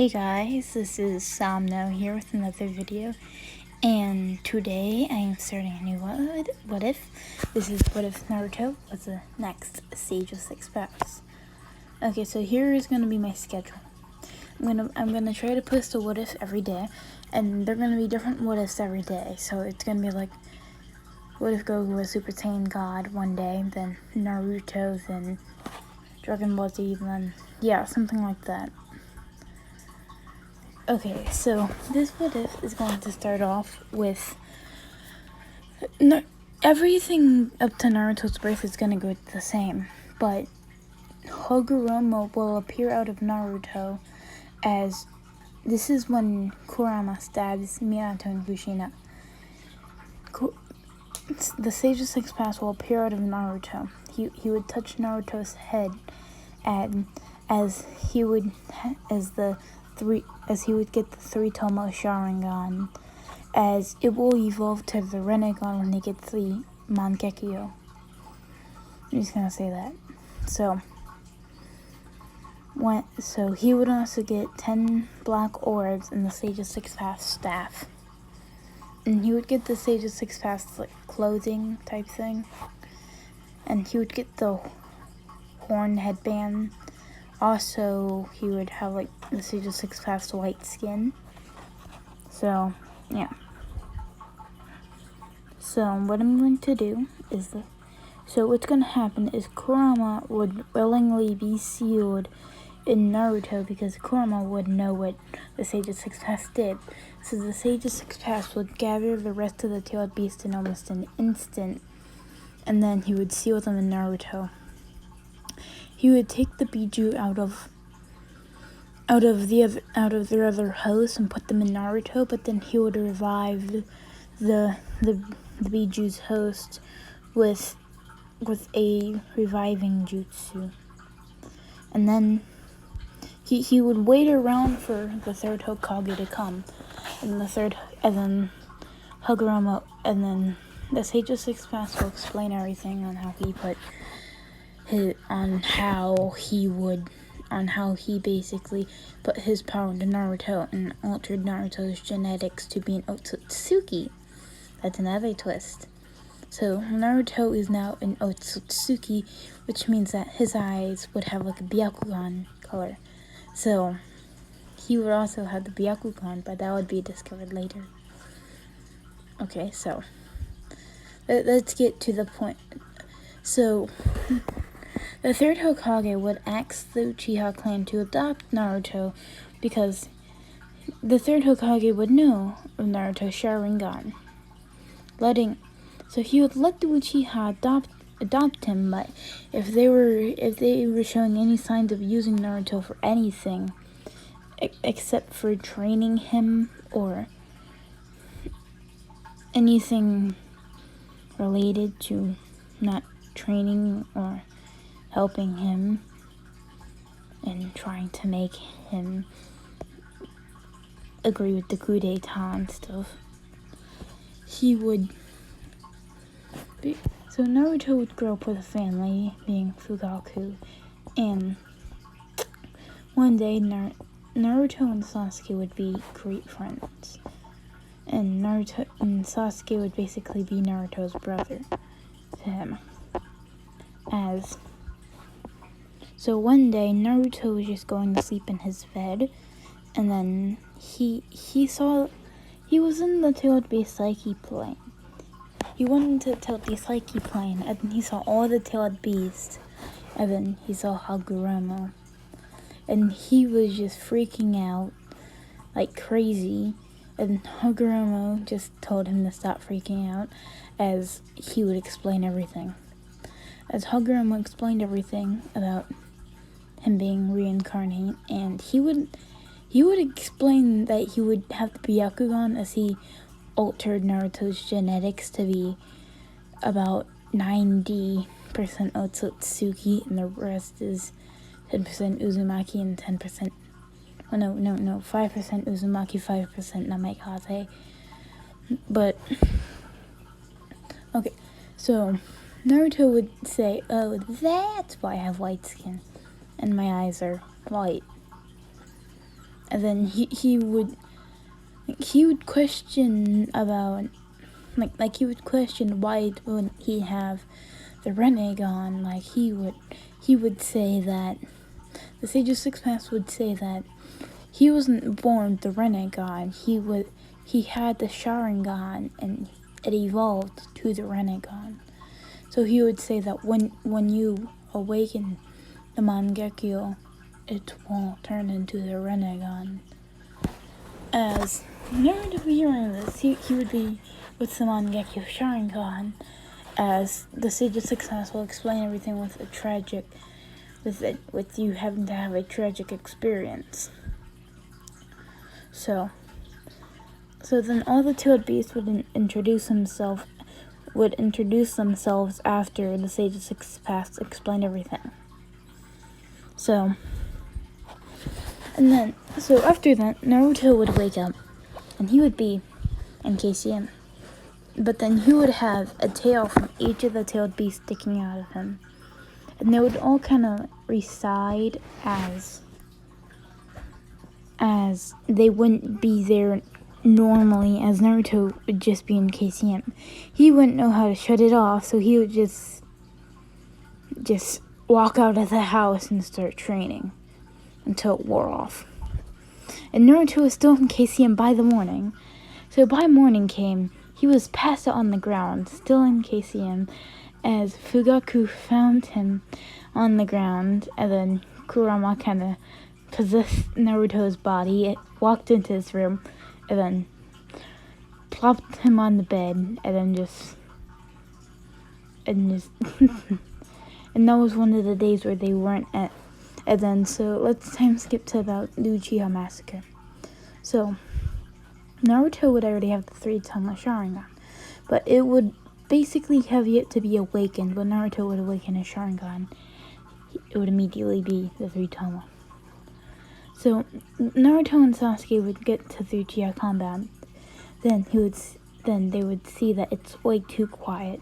Hey guys, this is Somno here with another video, and today I am starting a new what if. This is what if Naruto was the next Sage of Six Paths. Okay, so here is gonna be my schedule. I'm gonna try to post a what if every day, and they're gonna be different what ifs every day. So it's gonna be like, what if Goku was Super Saiyan God one day, then Naruto, then Dragon Ball Z, then yeah, something like that. Okay, so this what if is going to start off with everything up to Naruto's birth is going to go the same, but Hagoromo will appear out of Naruto as this is when Kurama stabs Minato and Kushina. The Sage of Six Paths will appear out of Naruto. He would touch Naruto's head, and as he would get the three Tomo Sharingan, as it will evolve to the Rinnegan when they get the Mangekyo. I'm just gonna say that. So he would also get 10 black orbs in the Sage of Six Paths staff. And he would get the Sage of Six Paths like clothing type thing. And he would get the horn headband. Also, he would have like the Sage of Six Paths white skin. So, yeah. So, what I'm going to do is so what's going to happen is Kurama would willingly be sealed in Naruto because Kurama would know what the Sage of Six Paths did. So the Sage of Six Paths would gather the rest of the tailed beast in almost an instant, and then he would seal them in Naruto. He would take the Biju out of their other hosts and put them in Naruto, but then he would revive the Biju's host with a reviving jutsu. And then he would wait around for the third Hokage to come. And then Hagoromo, and then the Sage of Six Paths will explain everything on how he basically put his power into Naruto and altered Naruto's genetics to be an Otsutsuki. That's another twist. So Naruto is now an Otsutsuki, which means that his eyes would have like a Byakugan color. So he would also have the Byakugan, but that would be discovered later. Okay, so let's get to the point. So the third Hokage would ask the Uchiha clan to adopt Naruto because the third Hokage would know of Naruto's Sharingan. So he would let the Uchiha adopt him, but if they were showing any signs of using Naruto for anything except for training him or anything related to not training or helping him and trying to make him agree with the coup d'etat and stuff, so Naruto would grow up with a family, being Fugaku, and one day Naruto and Sasuke would be great friends, and Sasuke would basically be Naruto's brother to him. So one day Naruto was just going to sleep in his bed, and then he was in the tailed beast Psyche plane. He went into the tailed beast Psyche plane, and then he saw all the tailed beasts, and then he saw Hagoromo, and he was just freaking out like crazy, and Hagoromo just told him to stop freaking out as he would explain everything. As Hagoromo explained everything about him being reincarnate, and he would explain that he would have the Byakugan as he altered Naruto's genetics to be about 90% Otsutsuki, and the rest is 10% Uzumaki and 10%. Oh, no, 5% Uzumaki, 5% Namikaze. But okay, so Naruto would say, "Oh, that's why I have white skin, and my eyes are white." and then he would question about he would question why wouldn't he have the Renegon. Like he would say that the Sage of Six Paths would say that he wasn't born the Renegon. He had the Sharingan and it evolved to the Renegon. So he would say that when you awaken the Mangekyo, it will turn into the Renegon. As Naruto hearing this, he would be with the Mangekyo Sharingan, as the Sage of Six Paths will explain everything with you having to have a tragic experience. So then all the tailed beasts would introduce themselves after the Sage of Six Paths explained everything. So after that, Naruto would wake up, and he would be in KCM. But then he would have a tail from each of the tailed beasts sticking out of him. And they would all kind of reside as they wouldn't be there normally, as Naruto would just be in KCM. He wouldn't know how to shut it off, so he would just walk out of the house and start training until it wore off. And Naruto was still in KCM by the morning. So by morning came, he was passed out on the ground, still in KCM, as Fugaku found him on the ground, and then Kurama kind of possessed Naruto's body. It walked into his room, and then plopped him on the bed, and and that was one of the days where they weren't at. And then, so let's time skip to about the Uchiha Massacre. So Naruto would already have the 3-Tama Sharingan, but it would basically have yet to be awakened. When Naruto would awaken his Sharingan, it would immediately be the 3-Tama. So Naruto and Sasuke would get to the Uchiha combat. Then they would see that it's way too quiet.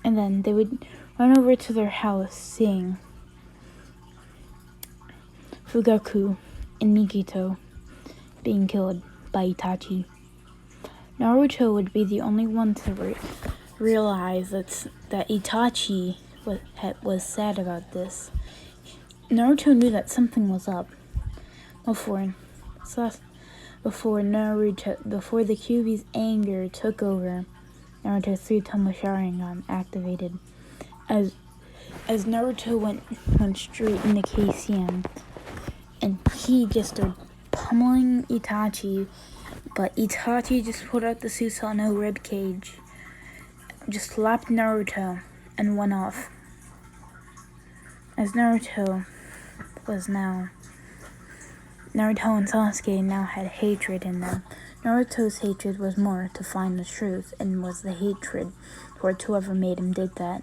And then they would run over to their house, seeing Fugaku and Mikito being killed by Itachi. Naruto would be the only one to realize that Itachi was sad about this. Naruto knew that something was up before the Kyuubi's anger took over. Naruto's 3-Tama Sharingan activated. As Naruto went straight into KCM, and he just started pummeling Itachi, but Itachi just pulled out the Susanoo ribcage, just slapped Naruto, and went off. As Naruto and Sasuke now had hatred in them. Naruto's hatred was more to find the truth, and was the hatred towards whoever made him did that,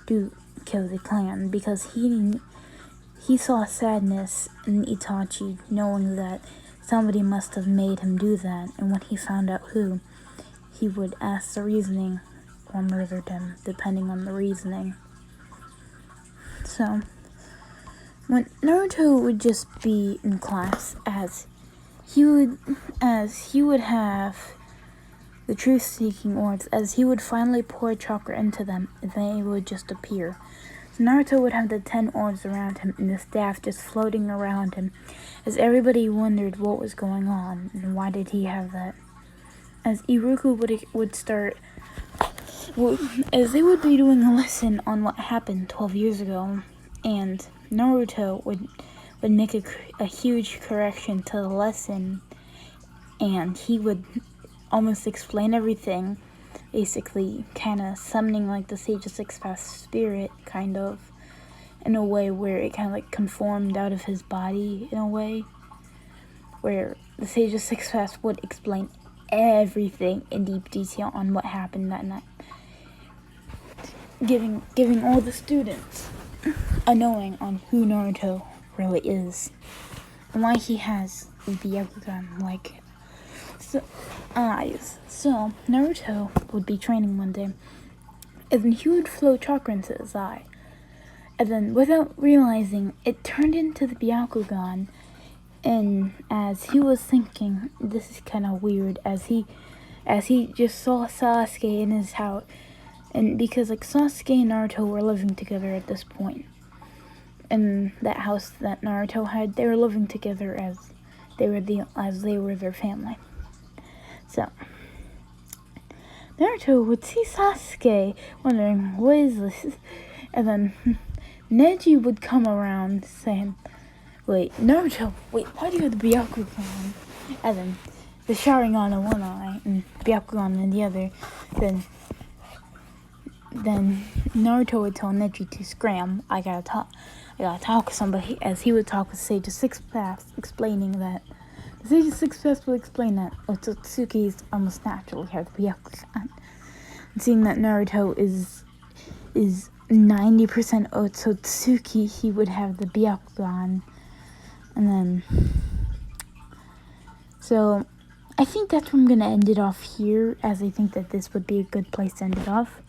to kill the clan, because he saw sadness in Itachi, knowing that somebody must have made him do that, and when he found out who, he would ask the reasoning or murdered him, depending on the reasoning. So when Naruto would just be in class, as he would have the truth-seeking orbs, as he would finally pour chakra into them, and they would just appear. So Naruto would have the 10 orbs around him, and the staff just floating around him, as everybody wondered what was going on, and why did he have that. As Iruku would start, as they would be doing a lesson on what happened 12 years ago, and Naruto would make a huge correction to the lesson, and he would almost explain everything, basically kind of summoning like the Sage of Six Paths spirit, kind of, in a way where it kind of like conformed out of his body, in a way where the Sage of Six Paths would explain everything in deep detail on what happened that night, giving all the students a knowing on who Naruto really is, and why he has the Byakugan eyes. So Naruto would be training one day, and then he would flow chakra into his eye, and then without realizing, it turned into the Byakugan, And as he was thinking, this is kind of weird, as he just saw Sasuke in his house, and because like Sasuke and Naruto were living together at this point, in that house that Naruto had, they were living together as they were their family. So Naruto would see Sasuke, wondering, what is this? And then Neji would come around saying, wait, Naruto, wait, why do you have the Byakugan? And then the Sharingan in one eye and Byakugan in the other. Then Naruto would tell Neji to scram. I gotta talk with somebody, as he would talk with Sage of Six Paths, explaining that the Sage of Six Paths will explain that Otsutsuki is almost naturally have the Byakugan. And seeing that Naruto is 90% Otsutsuki, he would have the Byakugan. And then, so I think that's where I'm gonna end it off here, as I think that this would be a good place to end it off.